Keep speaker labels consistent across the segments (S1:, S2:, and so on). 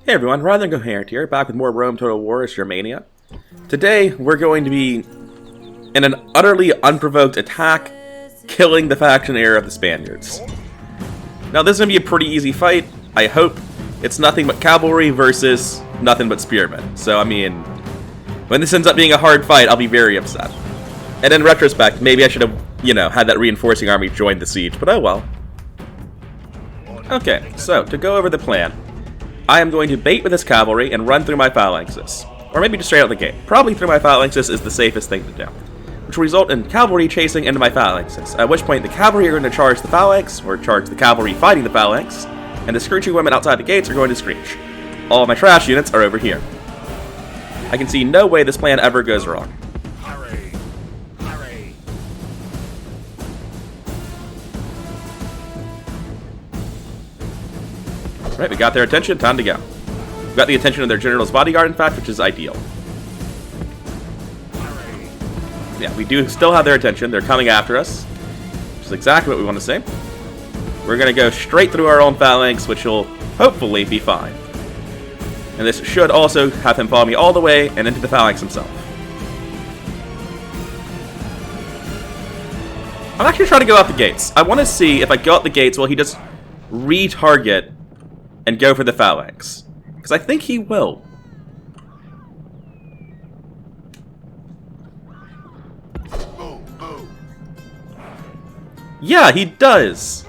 S1: Hey everyone, Rather Than Incoherent here, back with more Rome Total War as Germania. Today, we're going to be in an utterly unprovoked attack, killing the faction heir of the Spaniards. Now this is going to be a pretty easy fight, I hope. It's nothing but cavalry versus nothing but spearmen. So, I mean, when this ends up being a hard fight, I'll be very upset. And in retrospect, maybe I should have, had that reinforcing army join the siege, but oh well. Okay, so, to go over the plan. I am going to bait with this cavalry and run through my phalanxes. Or maybe just straight out the gate. Probably through my phalanxes is the safest thing to do. Which will result in cavalry chasing into my phalanxes. At which point the cavalry are going to charge the phalanx, or charge the cavalry fighting the phalanx, and the screeching women outside the gates are going to screech. All of my trash units are over here. I can see no way this plan ever goes wrong. Right, we got their attention, time to go. We got the attention of their general's bodyguard, in fact, which is ideal. Yeah, we do still have their attention. They're coming after us, which is exactly what we want to see. We're going to go straight through our own phalanx, which will hopefully be fine. And this should also have him follow me all the way and into the phalanx himself. I'm actually trying to go out the gates. I want to see if I go out the gates, will he just retarget and go for the phalanx? Because I think he will. Yeah, he does.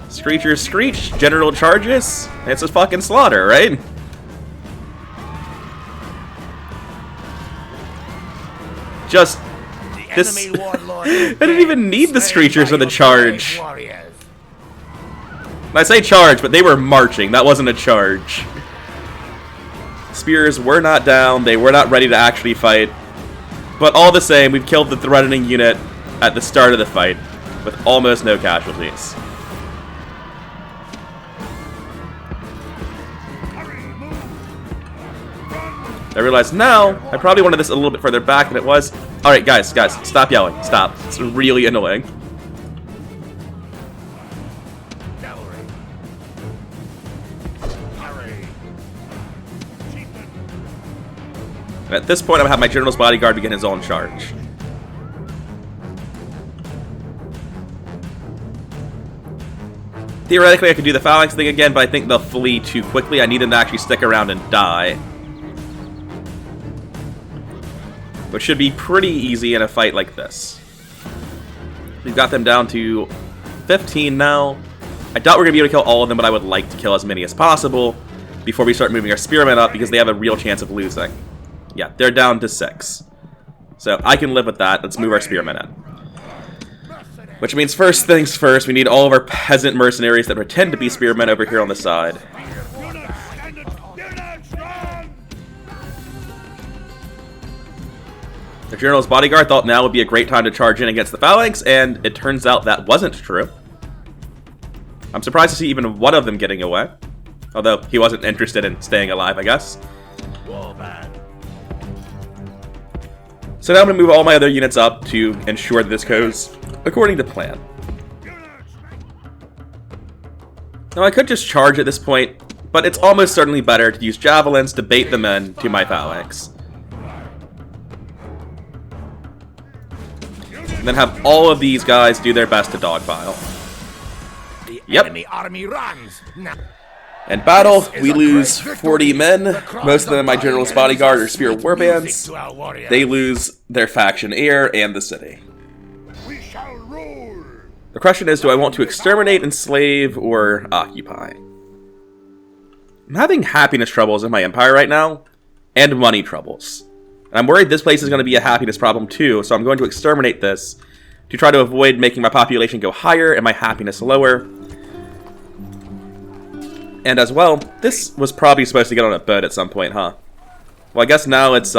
S1: Screecher screech, general charges, it's a fucking slaughter, right? Just this. I didn't even need the screechers for the charge. I say charge, but they were marching. That wasn't a charge. Spears were not down. They were not ready to actually fight. But all the same, we've killed the threatening unit at the start of the fight with almost no casualties. I realize now, I probably wanted this a little bit further back than it was. Alright, guys, stop yelling. Stop. It's really annoying. And at this point, I'm going to have my general's bodyguard begin his own charge. Theoretically, I could do the phalanx thing again, but I think they'll flee too quickly. I need them to actually stick around and die. Which should be pretty easy in a fight like this. We've got them down to 15 now. I doubt we're going to be able to kill all of them, but I would like to kill as many as possible before we start moving our spearmen up, because they have a real chance of losing. Yeah, they're down to 6. So I can live with that. Let's move our spearmen in. Which means first things first, we need all of our peasant mercenaries that pretend to be spearmen over here on the side. The general's bodyguard thought now would be a great time to charge in against the phalanx, and it turns out that wasn't true. I'm surprised to see even one of them getting away. Although he wasn't interested in staying alive, I guess. So now I'm going to move all my other units up to ensure that this goes according to plan. Now I could just charge at this point, but it's almost certainly better to use javelins to bait them in to my phalanx. And then have all of these guys do their best to dogpile. Yep.
S2: Army runs.
S1: In battle, we lose 40 men. Most of them in my general's bodyguard are spear warbands. They lose their faction heir and the city. The question is, do I want to exterminate, enslave, or occupy? I'm having happiness troubles in my empire right now, and money troubles. And I'm worried this place is going to be a happiness problem too, so I'm going to exterminate this to try to avoid making my population go higher and my happiness lower. And as well, this was probably supposed to get on a boat at some point, huh? Well, I guess now it's,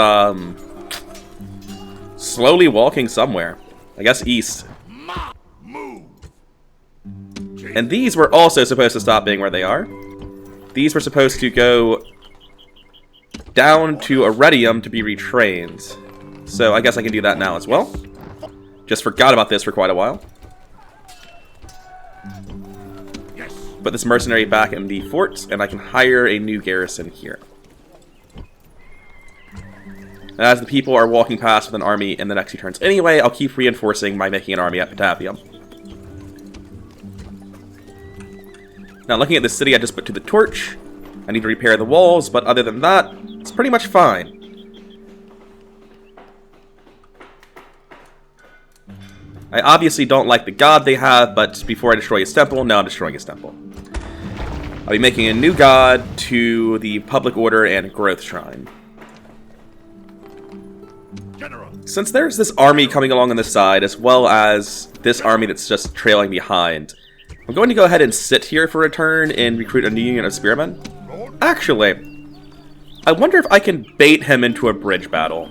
S1: slowly walking somewhere. I guess east. And these were also supposed to stop being where they are. These were supposed to go down to Iridium to be retrained. So I guess I can do that now as well. Just forgot about this for quite a while. put this mercenary back in the fort, and I can hire a new garrison here. And as the people are walking past with an army in the next few turns anyway, I'll keep reinforcing by making an army at Batavium. Now, looking at the city I just put to the torch, I need to repair the walls, but other than that, it's pretty much fine. I obviously don't like the god they have, but before I destroy his temple, now I'm destroying his temple. I'll be making a new god to the Public Order and Growth Shrine. Since there's this army coming along on the side, as well as this army that's just trailing behind, I'm going to go ahead and sit here for a turn and recruit a new unit of spearmen. Actually, I wonder if I can bait him into a bridge battle,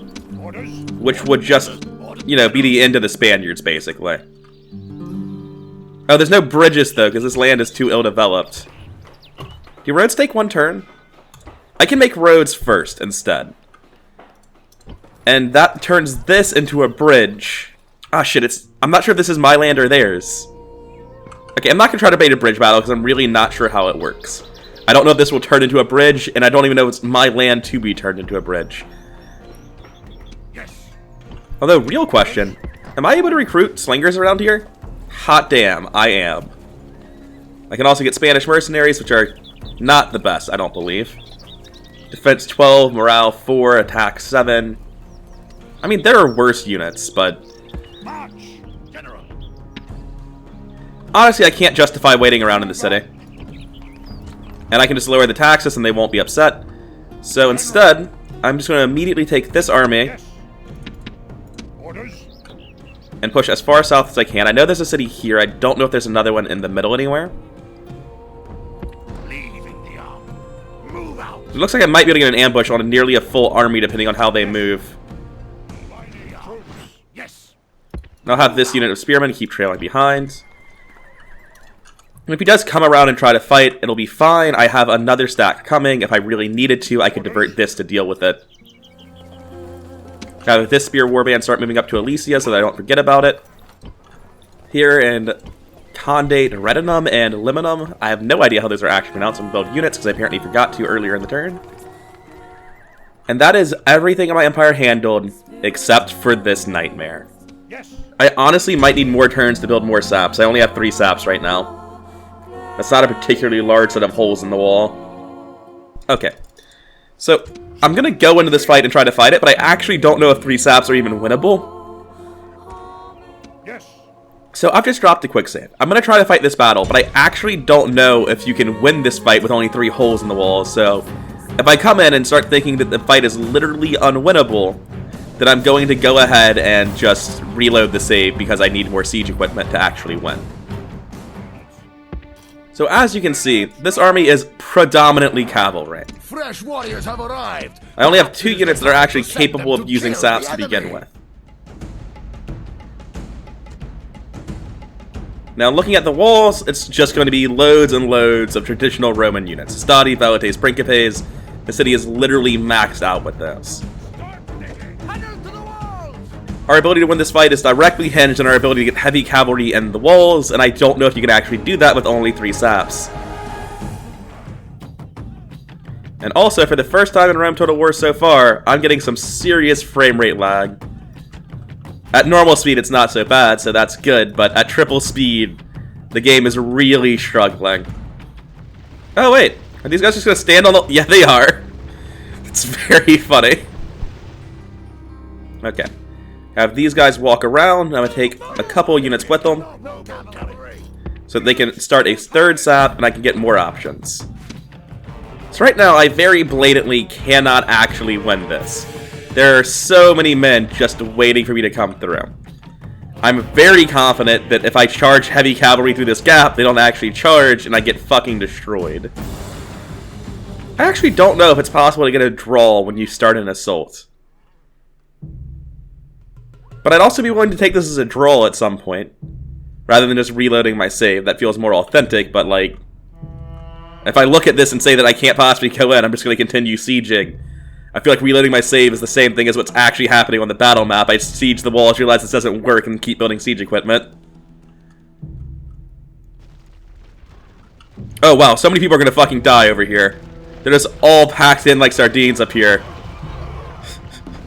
S1: which would just, you know, be the end of the Spaniards, basically. Oh, there's no bridges, though, because this land is too ill-developed. Do roads take one turn? I can make roads first, instead. And that turns this into a bridge. Ah, shit, I'm not sure if this is my land or theirs. Okay, I'm not going to try to bait a bridge battle, because I'm really not sure how it works. I don't know if this will turn into a bridge, and I don't even know if it's my land to be turned into a bridge. Although, real question, am I able to recruit slingers around here? Hot damn, I am. I can also get Spanish mercenaries, which are not the best, I don't believe. Defense 12, morale 4, attack 7. I mean, there are worse units, but... honestly, I can't justify waiting around in the city. And I can just lower the taxes and they won't be upset. So instead, I'm just going to immediately take this army and push as far south as I can. I know there's a city here. I don't know if there's another one in the middle anywhere. It looks like I might be able to get an ambush on nearly a full army depending on how they move. I'll have this unit of spearmen keep trailing behind. And if he does come around and try to fight, it'll be fine. I have another stack coming. If I really needed to, I could divert this to deal with it. Have this spear warband start moving up to Elysia so that I don't forget about it. Here in Condate, Retinum, and Liminum. I have no idea how those are actually pronounced when build units, because I apparently forgot to earlier in the turn. And that is everything in my empire handled, except for this nightmare. I honestly might need more turns to build more saps. I only have 3 saps right now. That's not a particularly large set of holes in the wall. Okay. So, I'm going to go into this fight and try to fight it, but I actually don't know if 3 saps are even winnable. So, I've just dropped a quick save. I'm going to try to fight this battle, but I actually don't know if you can win this fight with only 3 holes in the wall. So, if I come in and start thinking that the fight is literally unwinnable, then I'm going to go ahead and just reload the save because I need more siege equipment to actually win. So as you can see, this army is predominantly cavalry.
S2: Fresh warriors have arrived.
S1: I only have 2 units that are actually capable of using saps to begin with. Now looking at the walls, it's just going to be loads and loads of traditional Roman units. Stadi, Velites, Principes. The city is literally maxed out with those. Our ability to win this fight is directly hinged on our ability to get heavy cavalry in the walls, and I don't know if you can actually do that with only 3 saps. And also, for the first time in Rome Total War so far, I'm getting some serious frame rate lag. At normal speed, it's not so bad, so that's good, but at triple speed, the game is really struggling. Oh wait, are these guys just gonna stand on the... yeah, they are. It's very funny. Okay. Have these guys walk around. I'm going to take a couple units with them so that they can start a 3rd sap and I can get more options. So right now, I very blatantly cannot actually win this. There are so many men just waiting for me to come through. I'm very confident that if I charge heavy cavalry through this gap, they don't actually charge and I get fucking destroyed. I actually don't know if it's possible to get a draw when you start an assault. But I'd also be willing to take this as a draw at some point, rather than just reloading my save. That feels more authentic, but like, if I look at this and say that I can't possibly go in, I'm just going to continue sieging. I feel like reloading my save is the same thing as what's actually happening on the battle map. I siege the walls, realize this doesn't work, and keep building siege equipment. Oh wow, so many people are gonna fucking die over here. They're just all packed in like sardines up here.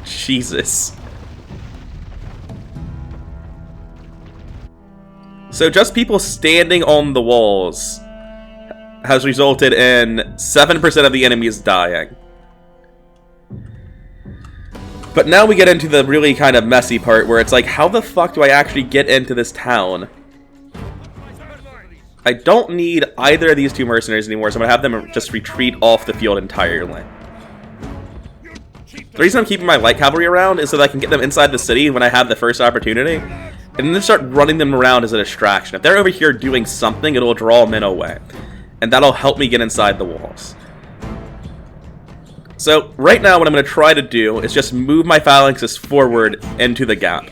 S1: Jesus. So just people standing on the walls has resulted in 7% of the enemies dying. But now we get into the really kind of messy part where it's like, how the fuck do I actually get into this town? I don't need either of these two mercenaries anymore, so I'm going to have them just retreat off the field entirely. The reason I'm keeping my light cavalry around is so that I can get them inside the city when I have the first opportunity, and then start running them around as a distraction. If they're over here doing something, it'll draw men away, and that'll help me get inside the walls. So, right now what I'm going to try to do is just move my phalanxes forward into the gap.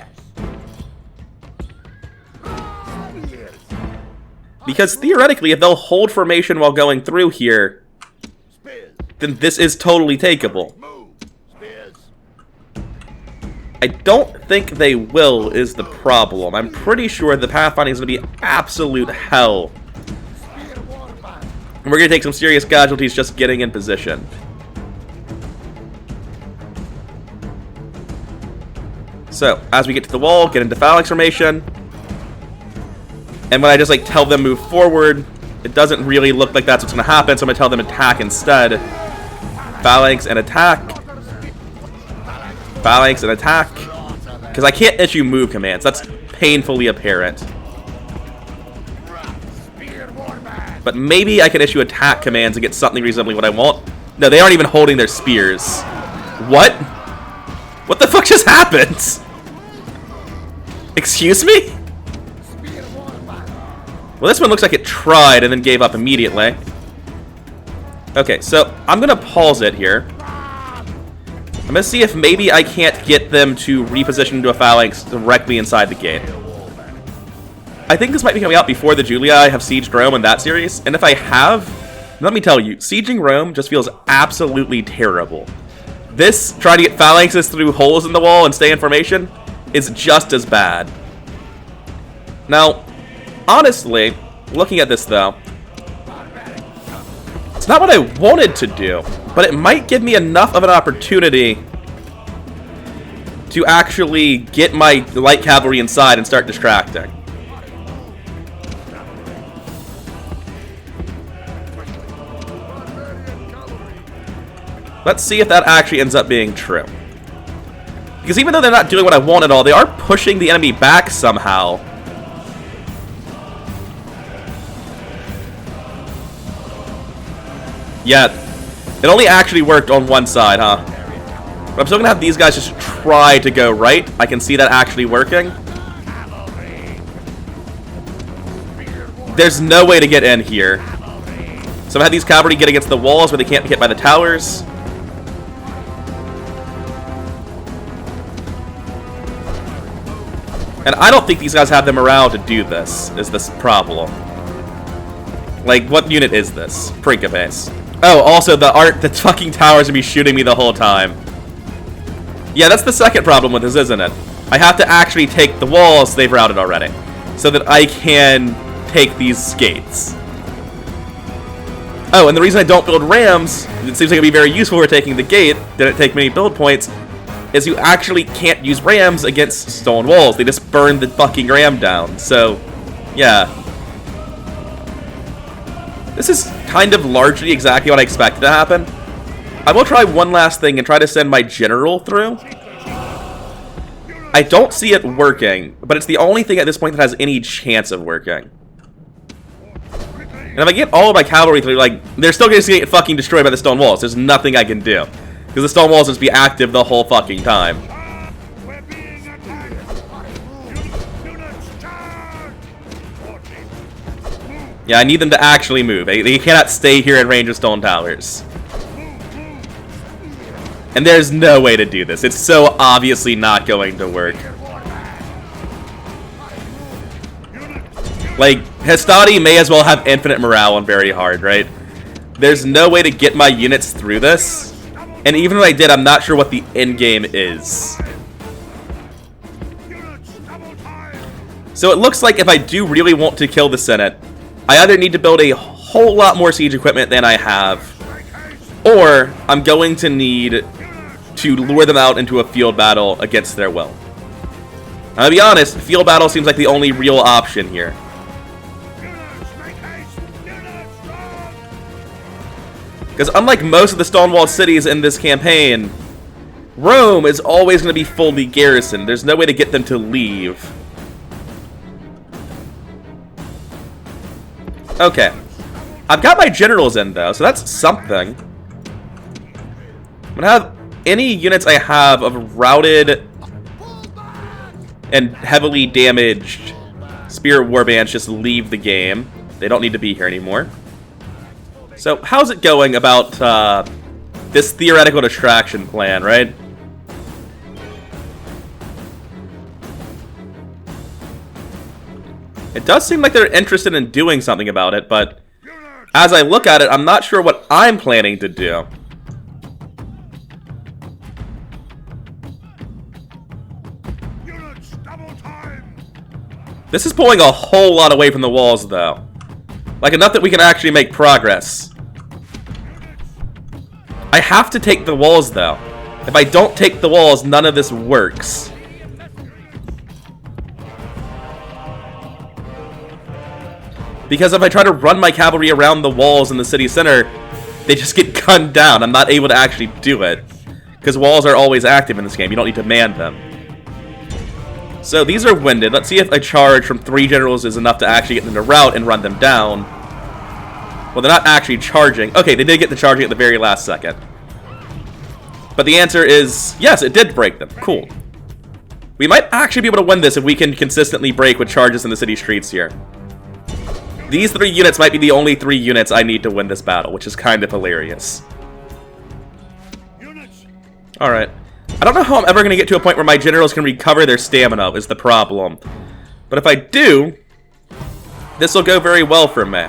S1: Because theoretically, if they'll hold formation while going through here, then this is totally takeable. I don't think they will, is the problem. I'm pretty sure the pathfinding is going to be absolute hell. And we're going to take some serious casualties just getting in position. So, as we get to the wall, get into phalanx formation. And when I just, like, tell them move forward, it doesn't really look like that's what's going to happen, so I'm going to tell them attack instead. Phalanx and attack. Phalanx and attack. Because I can't issue move commands. That's painfully apparent. But maybe I can issue attack commands and get something reasonably what I want. No, they aren't even holding their spears. What? What the fuck just happened? Excuse me? Well, this one looks like it tried and then gave up immediately. Okay, so I'm going to pause it here. I'm going to see if maybe I can't get them to reposition into a phalanx directly inside the gate. I think this might be coming out before the Julii have sieged Rome in that series, and if I have, let me tell you, sieging Rome just feels absolutely terrible. This, trying to get phalanxes through holes in the wall and stay in formation, is just as bad. Now, honestly, looking at this though, it's not what I wanted to do, but it might give me enough of an opportunity to actually get my light cavalry inside and start distracting. Let's see if that actually ends up being true. Because even though they're not doing what I want at all, they are pushing the enemy back somehow. Yeah, it only actually worked on one side, huh? But I'm still gonna have these guys just try to go right. I can see that actually working. There's no way to get in here. So I've had these cavalry get against the walls where they can't be hit by the towers. And I don't think these guys have them around to do this, is this problem. Like, what unit is this? Prinka base. Oh, also, the fucking towers will be shooting me the whole time. Yeah, that's the second problem with this, isn't it? I have to actually take the walls they've routed already, so that I can take these gates. Oh, and the reason I don't build rams, it seems like it'd be very useful for taking the gate, didn't take many build points, is you actually can't use rams against stone walls. They just burn the fucking ram down. So, yeah. This is kind of largely exactly what I expected to happen. I will try one last thing and try to send my general through. I don't see it working, but it's the only thing at this point that has any chance of working. And if I get all of my cavalry through, like, they're still going to get fucking destroyed by the stone walls. There's nothing I can do. Because the stone walls will just be active the whole fucking time. Yeah, I need them to actually move. They cannot stay here in range of stone towers. And there's no way to do this. It's so obviously not going to work. Like, Hastati may as well have infinite morale on very hard, right? There's no way to get my units through this. And even if I did, I'm not sure what the end game is. So it looks like if I do really want to kill the Senate, I either need to build a whole lot more siege equipment than I have, or I'm going to need to lure them out into a field battle against their will. Now, to be honest, field battle seems like the only real option here. Because unlike most of the Stonewalled cities in this campaign, Rome is always going to be fully garrisoned. There's no way to get them to leave. Okay. I've got my generals in, though, so that's something. I'm going to have any units I have of routed and heavily damaged Spear Warbands just leave the game. They don't need to be here anymore. So, how's it going about this theoretical distraction plan, right? It does seem like they're interested in doing something about it, but as I look at it, I'm not sure what I'm planning to do. This is pulling a whole lot away from the walls, though. Like, enough that we can actually make progress. I have to take the walls, though. If I don't take the walls, none of this works. Because if I try to run my cavalry around the walls in the city center, they just get gunned down. I'm not able to actually do it. Because walls are always active in this game. You don't need to man them. So these are winded. Let's see if a charge from 3 generals is enough to actually get them to rout and run them down. Well, they're not actually charging. Okay, they did get the charging at the very last second. But the answer is, yes, it did break them. Cool. We might actually be able to win this if we can consistently break with charges in the city streets here. These 3 units might be the only 3 units I need to win this battle, which is kind of hilarious. Alright. I don't know how I'm ever going to get to a point where my generals can recover their stamina, is the problem. But if I do, this will go very well for me.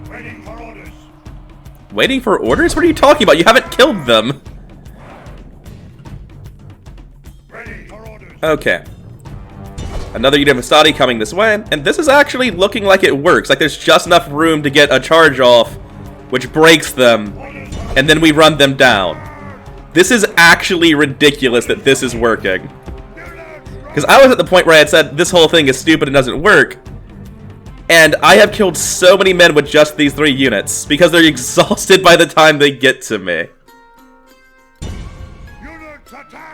S2: Waiting for orders.
S1: Waiting for orders? What are you talking about? You haven't killed them.
S2: Ready for orders.
S1: Okay. Another unit of Astadi coming this way, and this is actually looking like it works. Like there's just enough room to get a charge off, which breaks them, and then we run them down. This is actually ridiculous that this is working. Because I was at the point where I had said this whole thing is stupid and doesn't work, and I have killed so many men with just these 3 units, because they're exhausted by the time they get to me.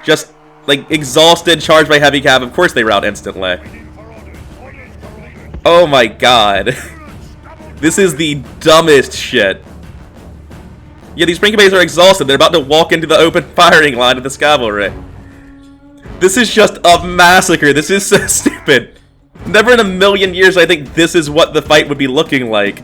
S1: Just, like, exhausted, charged by heavy cav, of course they rout instantly. Oh my god. This is the dumbest shit. Yeah, these Principes are exhausted. They're about to walk into the open firing line of this cavalry. This is just a massacre. This is so stupid. Never in a million years I think this is what the fight would be looking like.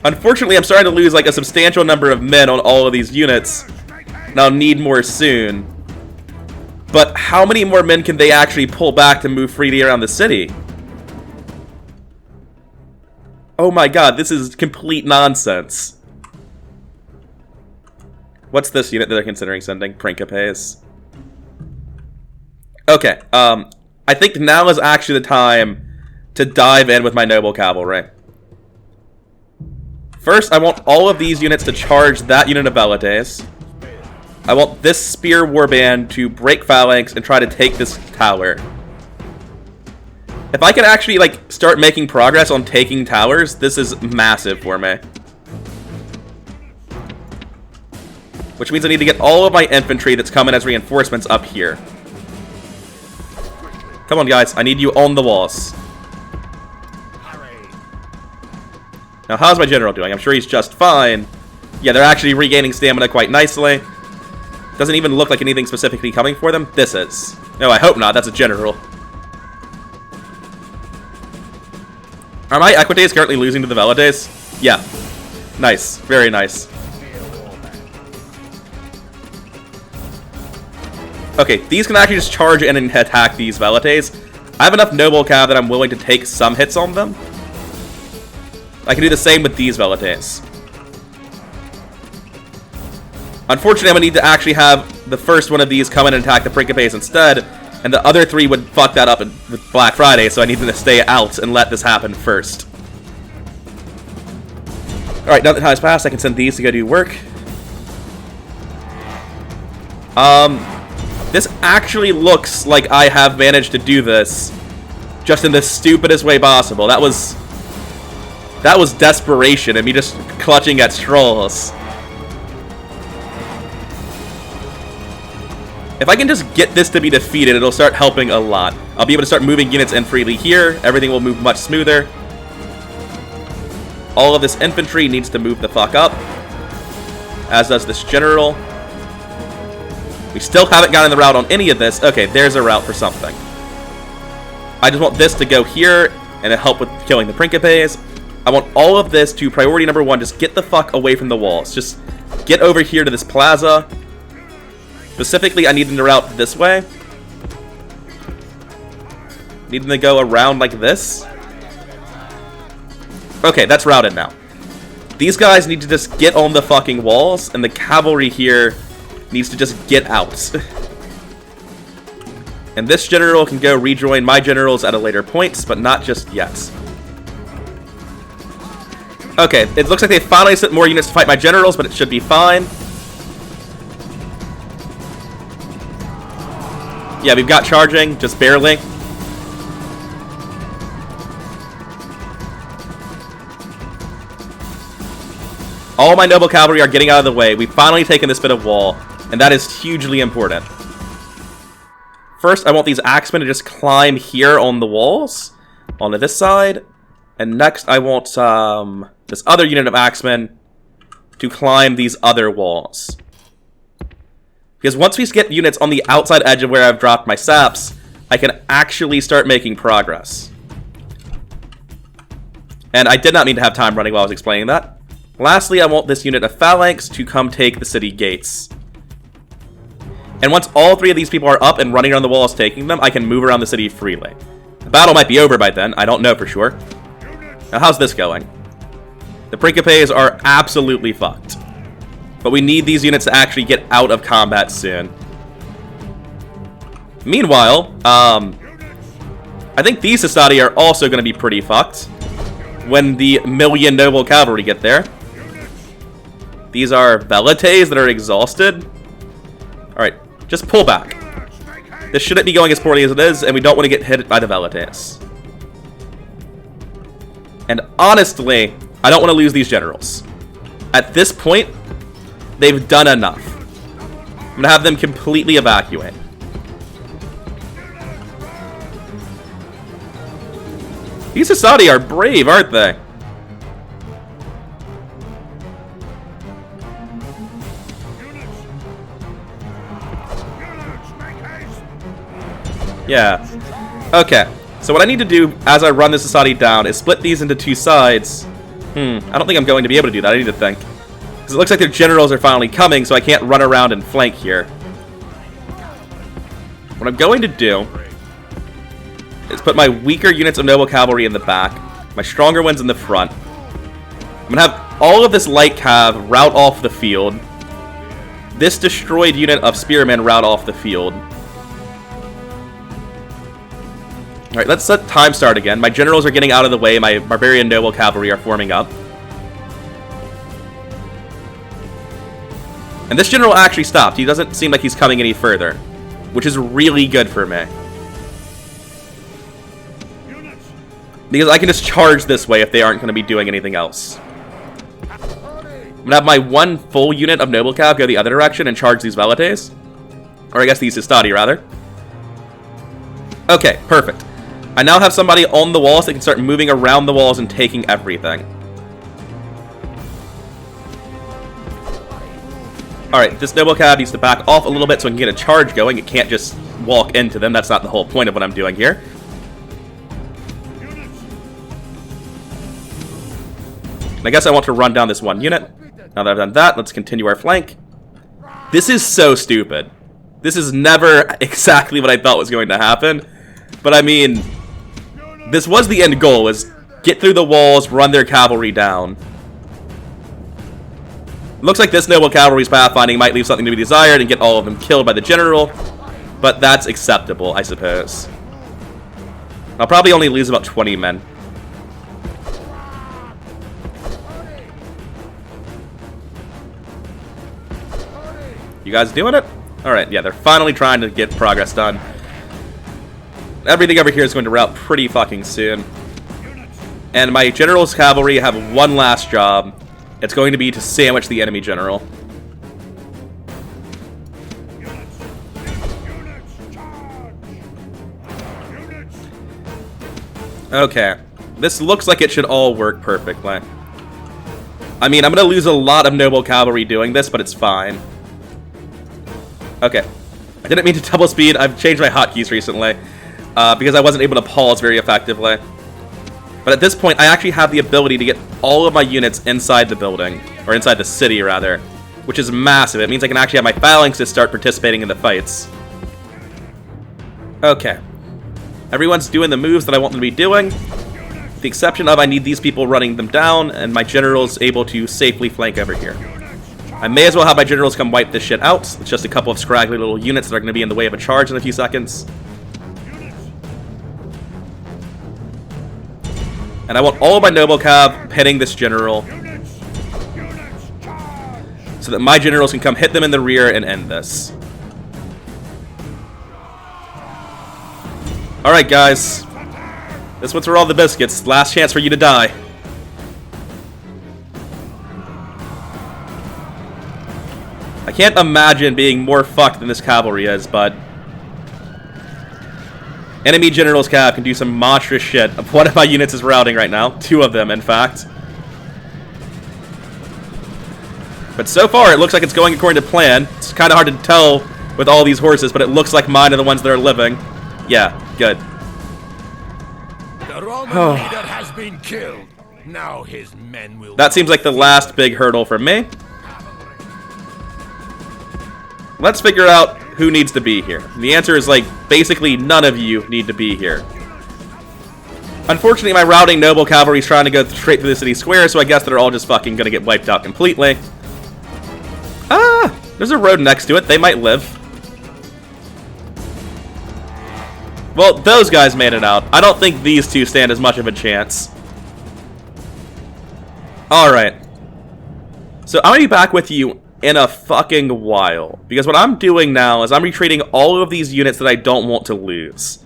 S1: Unfortunately, I'm starting to lose like a substantial number of men on all of these units. And I'll need more soon. But how many more men can they actually pull back to move freely around the city? Oh my god, this is complete nonsense. What's this unit that they're considering sending? Principes. Okay, I think now is actually the time to dive in with my noble cavalry. First, I want all of these units to charge that unit of Velites. I want this spear warband to break phalanx and try to take this tower. If I can actually, like, start making progress on taking towers, this is massive for me. Which means I need to get all of my infantry that's coming as reinforcements up here. Come on, guys. I need you on the walls. Now, how's my general doing? I'm sure he's just fine. Yeah, they're actually regaining stamina quite nicely. Doesn't even look like anything specifically coming for them. This is. No, I hope not. That's a general. Are my Equites currently losing to the Velites? Yeah. Nice. Very nice. Okay, these can actually just charge in and attack these Velites. I have enough noble cav that I'm willing to take some hits on them. I can do the same with these Velites. Unfortunately, I'm going to need to actually have the first one of these come in and attack the Principes instead, And the other 3 would fuck that up with Black Friday, so I needed to stay out and let this happen first. Alright, now that time's passed, I can send these to go do work. This actually looks like I have managed to do this just in the stupidest way possible. That was desperation and me just clutching at straws. If I can just get this to be defeated, it'll start helping a lot. I'll be able to start moving units in freely here. Everything will move much smoother. All of this infantry needs to move the fuck up, as does this general. We still haven't gotten the route on any of this. Okay, there's a route for something. I just want this to go here and help with killing the Principes. I want all of this to priority number 1. Just get the fuck away from the walls. Just get over here to this plaza. Specifically, I need them to route this way. Need them to go around like this. Okay, that's routed now. These guys need to just get on the fucking walls, and the cavalry here needs to just get out. And this general can go rejoin my generals at a later point, but not just yet. Okay, it looks like they finally sent more units to fight my generals, but it should be fine. Yeah, we've got charging, just barely. All my noble cavalry are getting out of the way. We've finally taken this bit of wall, and that is hugely important. First, I want these axemen to just climb here on the walls, onto this side. And next, I want this other unit of axemen to climb these other walls. Because once we get units on the outside edge of where I've dropped my saps, I can actually start making progress. And I did not mean to have time running while I was explaining that. Lastly, I want this unit of phalanx to come take the city gates. And once all 3 of these people are up and running around the walls taking them, I can move around the city freely. The battle might be over by then, I don't know for sure. Now how's this going? The Principes are absolutely fucked. But we need these units to actually get out of combat soon. Meanwhile, I think these Society are also going to be pretty fucked when the million noble cavalry get there. These are Velites that are exhausted. Alright, just pull back. This shouldn't be going as poorly as it is, and we don't want to get hit by the Velites. And honestly, I don't want to lose these generals. At this point, they've done enough. I'm going to have them completely evacuate. These Society are brave, aren't they? Yeah. Okay. So what I need to do as I run this Society down is split these into 2 sides. I don't think I'm going to be able to do that. I need to think. Because it looks like their generals are finally coming, so I can't run around and flank here. What I'm going to do is put my weaker units of noble cavalry in the back, my stronger ones in the front. I'm going to have all of this light cav route off the field. This destroyed unit of spearmen route off the field. Alright, let's let time start again. My generals are getting out of the way. My barbarian noble cavalry are forming up. And this general actually stopped. He doesn't seem like he's coming any further, which is really good for me. Because I can just charge this way if they aren't going to be doing anything else. I'm going to have my 1 full unit of noble cav go the other direction and charge these Velites. Or I guess these Histadi, rather. Okay, perfect. I now have somebody on the walls that can start moving around the walls and taking everything. Alright, this noble cav needs to back off a little bit so I can get a charge going. It can't just walk into them. That's not the whole point of what I'm doing here. And I guess I want to run down this 1 unit. Now that I've done that, let's continue our flank. This is so stupid. This is never exactly what I thought was going to happen. But I mean, this was the end goal, was get through the walls, run their cavalry down. Looks like this noble cavalry's pathfinding might leave something to be desired and get all of them killed by the general. but that's acceptable, I suppose. I'll probably only lose about 20 men. You guys doing it? Alright, yeah, they're finally trying to get progress done. Everything over here is going to rout pretty fucking soon. And my general's cavalry have one last job. It's going to be to sandwich the enemy general. Okay. This looks like it should all work perfectly. I mean, I'm going to lose a lot of noble cavalry doing this, but it's fine. Okay. I didn't mean to double speed. I've changed my hotkeys recently because I wasn't able to pause very effectively. But at this point, I actually have the ability to get all of my units inside the building, or inside the city, rather, which is massive. It means I can actually have my phalanxes start participating in the fights. Okay. Everyone's doing the moves that I want them to be doing, with the exception of I need these people running them down, and my general's able to safely flank over here. I may as well have my generals come wipe this shit out. It's just a couple of scraggly little units that are going to be in the way of a charge in a few seconds. And I want all of my noble cav hitting this general, so that my generals can come hit them in the rear and end this. Alright guys, this one's for all the biscuits. Last chance for you to die. I can't imagine being more fucked than this cavalry is, but enemy general's cav can do some monstrous shit. One of my units is routing right now. 2 of them, in fact. But so far, it looks like it's going according to plan. It's kind of hard to tell with all these horses, but it looks like mine are the ones that are living. Yeah, good.
S2: The Roman leader has been killed. Now his men will...
S1: That seems like the last big hurdle for me. Let's figure out who needs to be here. The answer is, like, basically none of you need to be here. Unfortunately, my routing noble cavalry is trying to go straight through the city square, so I guess they're all just fucking gonna get wiped out completely. Ah! There's a road next to it. They might live. Well, those guys made it out. I don't think these two stand as much of a chance. Alright. So I'm gonna be back with you in a fucking while. Because what I'm doing now is I'm retreating all of these units that I don't want to lose.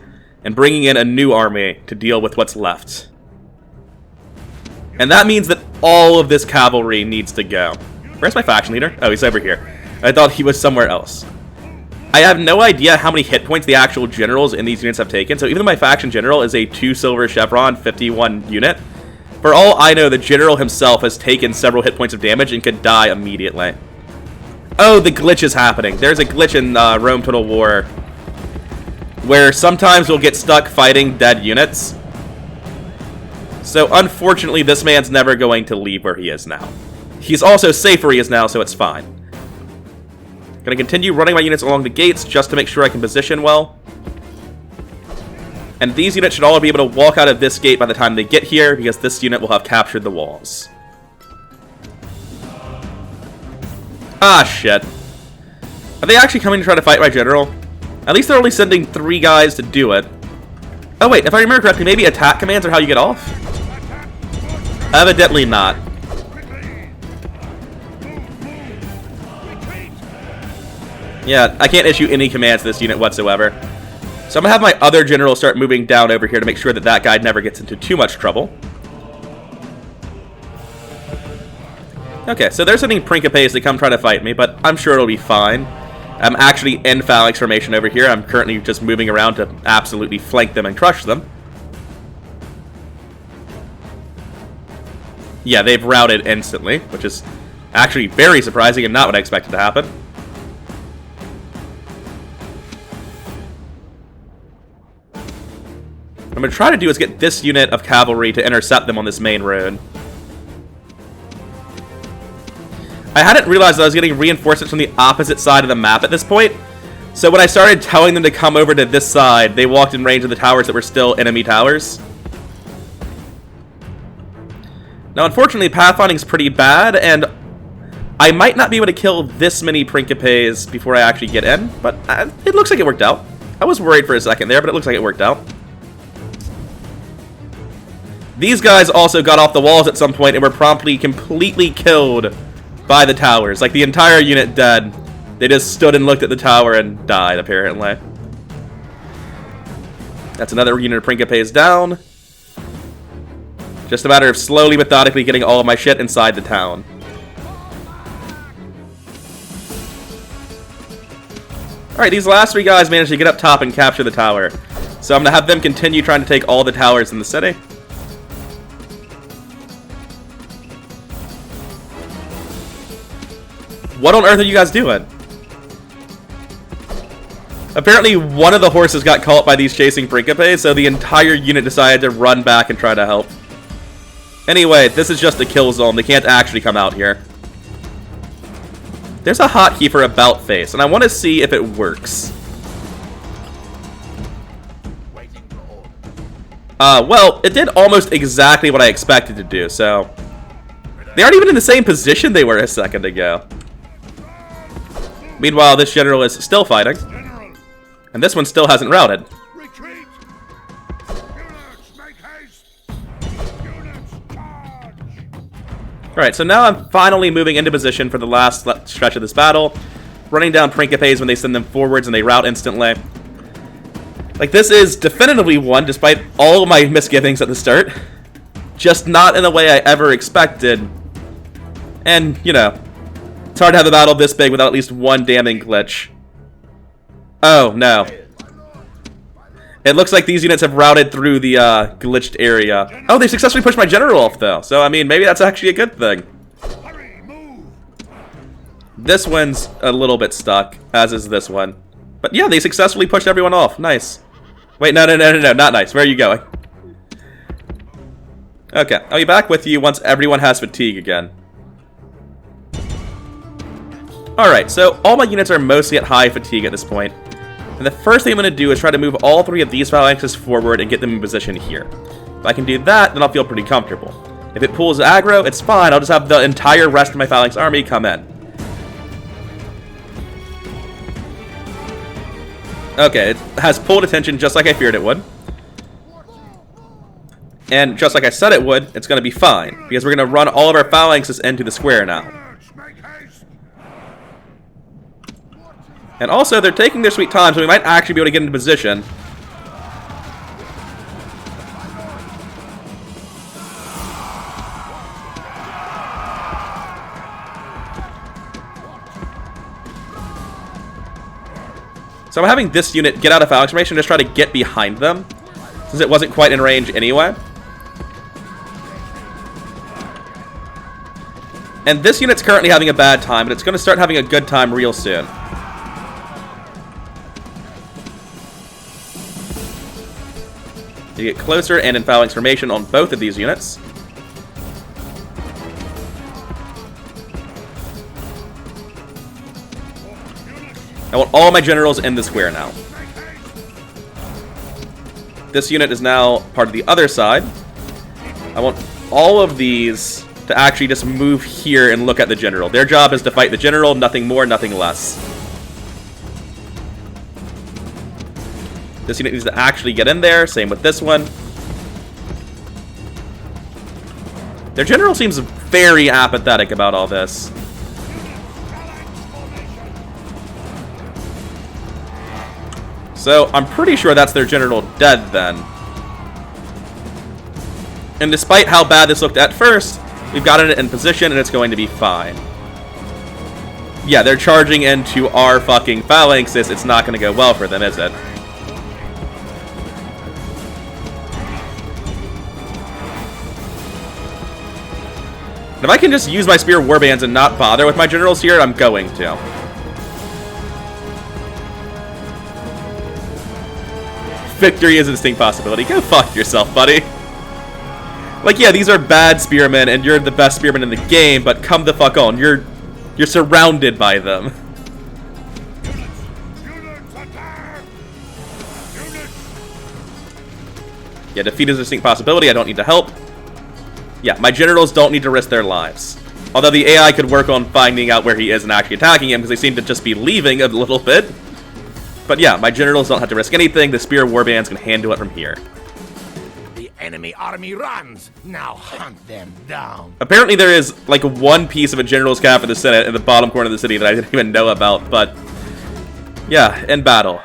S1: And bringing in a new army to deal with what's left. And that means that all of this cavalry needs to go. Where's my faction leader? Oh, he's over here. I thought he was somewhere else. I have no idea how many hit points the actual generals in these units have taken, so even though my faction general is a 2 silver chevron 51 unit, for all I know, the general himself has taken several hit points of damage and could die immediately. Oh, the glitch is happening. There's a glitch in Rome Total War where sometimes we'll get stuck fighting dead units. So unfortunately, this man's never going to leave where he is now. He's also safe where he is now, so it's fine. Gonna continue running my units along the gates just to make sure I can position well. And these units should all be able to walk out of this gate by the time they get here, because this unit will have captured the walls. Ah, shit. Are they actually coming to try to fight my general? At least they're only sending 3 guys to do it. Oh wait, if I remember correctly, maybe attack commands are how you get off? Evidently not. Yeah, I can't issue any commands to this unit whatsoever. So I'm going to have my other general start moving down over here to make sure that that guy never gets into too much trouble. Okay, so they're sending Principes to come try to fight me, but I'm sure it'll be fine. I'm actually in phalanx formation over here. I'm currently just moving around to absolutely flank them and crush them. Yeah, they've routed instantly, which is actually very surprising and not what I expected to happen. What I'm going to try to do is get this unit of cavalry to intercept them on this main road. I hadn't realized that I was getting reinforcements from the opposite side of the map at this point. So when I started telling them to come over to this side, they walked in range of the towers that were still enemy towers. Now, unfortunately, pathfinding is pretty bad, and I might not be able to kill this many Principes before I actually get in, but it looks like it worked out. I was worried for a second there, but it looks like it worked out. These guys also got off the walls at some point and were promptly completely killed by the towers. Like, the entire unit dead. They just stood and looked at the tower and died, apparently. That's another unit of Principes down. Just a matter of slowly, methodically getting all of my shit inside the town. Alright, these last three guys managed to get up top and capture the tower. So I'm going to have them continue trying to take all the towers in the city. What on earth are you guys doing? Apparently one of the horses got caught by these chasing Principes, so the entire unit decided to run back and try to help. Anyway, this is just a kill zone. They can't actually come out here. There's a hotkey for About Face, and I want to see if it works. Well, it did almost exactly what I expected to do, so... They aren't even in the same position they were a second ago. Meanwhile, this general is still fighting. And this one still hasn't routed.
S2: Retreat! Units, make haste! Units, charge!
S1: Alright, so now I'm finally moving into position for the last stretch of this battle. Running down Principes when they send them forwards and they rout instantly. Like, this is definitively won, despite all of my misgivings at the start. Just not in the way I ever expected. And, you know, it's hard to have a battle this big without at least one damning glitch. Oh, no. It looks like these units have routed through the glitched area. Oh, they successfully pushed my general off, though. So, I mean, maybe that's actually a good thing. This one's a little bit stuck, as is this one. But yeah, they successfully pushed everyone off. Nice. Wait, no, not nice. Where are you going? Okay, I'll be back with you once everyone has fatigue again. Alright, so all my units are mostly at high fatigue at this point. And the first thing I'm going to do is try to move all three of these phalanxes forward and get them in position here. If I can do that, then I'll feel pretty comfortable. If it pulls aggro, it's fine. I'll just have the entire rest of my phalanx army come in. Okay, it has pulled attention just like I feared it would. And just like I said it would, it's going to be fine. Because we're going to run all of our phalanxes into the square now. And also, they're taking their sweet time, so we might actually be able to get into position. So I'm having this unit get out of phalanx formation and just try to get behind them, since it wasn't quite in range anyway. And this unit's currently having a bad time, but it's going to start having a good time real soon. You get closer and in phalanx formation on both of these units. I want all my generals in the square now. This unit is now part of the other side. I want all of these to actually just move here and look at the general. Their job is to fight the general, nothing more, nothing less. This unit needs to actually get in there. Same with this one. Their general seems very apathetic about all this. So, I'm pretty sure that's their general dead then. And despite how bad this looked at first, we've gotten it in position and it's going to be fine. Yeah, they're charging into our fucking phalanxes. It's not going to go well for them, is it? If I can just use my spear warbands and not bother with my generals here, I'm going to. Victory is a distinct possibility. Go fuck yourself, buddy. Like, yeah, these are bad spearmen, and you're the best spearman in the game, but come the fuck on. You're surrounded by them. Yeah, defeat is a distinct possibility. I don't need to help. Yeah, my generals don't need to risk their lives. Although the AI could work on finding out where he is and actually attacking him, because they seem to just be leaving a little bit. But yeah, my generals don't have to risk anything. The Spear Warbands can handle it from here.
S2: The enemy army runs. Now hunt them down.
S1: Apparently there is, like, one piece of a general's cap in the Senate in the bottom corner of the city that I didn't even know about, but... yeah, in battle.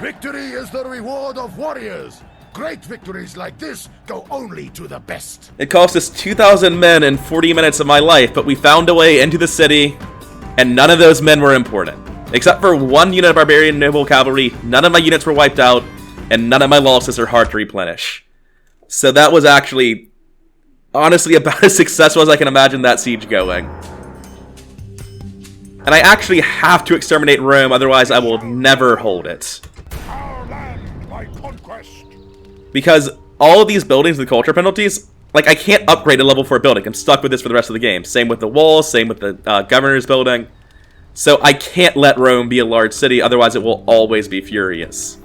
S2: Victory is the reward of warriors. Great victories like this go only to the best.
S1: It cost us 2,000 men and 40 minutes of my life, but we found a way into the city, and none of those men were important. Except for one unit of Barbarian Noble Cavalry, none of my units were wiped out, and none of my losses are hard to replenish. So that was actually, honestly, about as successful as I can imagine that siege going. And I actually have to exterminate Rome, otherwise I will never hold it.
S2: Our land by conquest.
S1: Because all of these buildings with culture penalties, like, I can't upgrade a level 4 building. I'm stuck with this for the rest of the game. Same with the walls, same with the governor's building. So I can't let Rome be a large city, otherwise it will always be furious.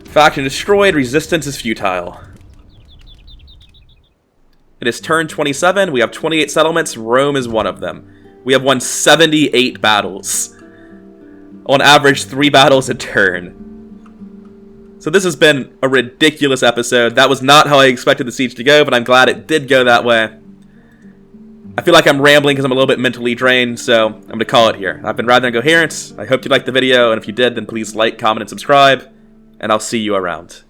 S1: Faction destroyed, resistance is futile. It is turn 27, we have 28 settlements, Rome is one of them. We have won 78 battles. On average, 3 battles a turn. So this has been a ridiculous episode. That was not how I expected the siege to go, but I'm glad it did go that way. I feel like I'm rambling because I'm a little bit mentally drained, so I'm going to call it here. I've been Rather Incoherent. I hope you liked the video, and if you did, then please like, comment, and subscribe, and I'll see you around.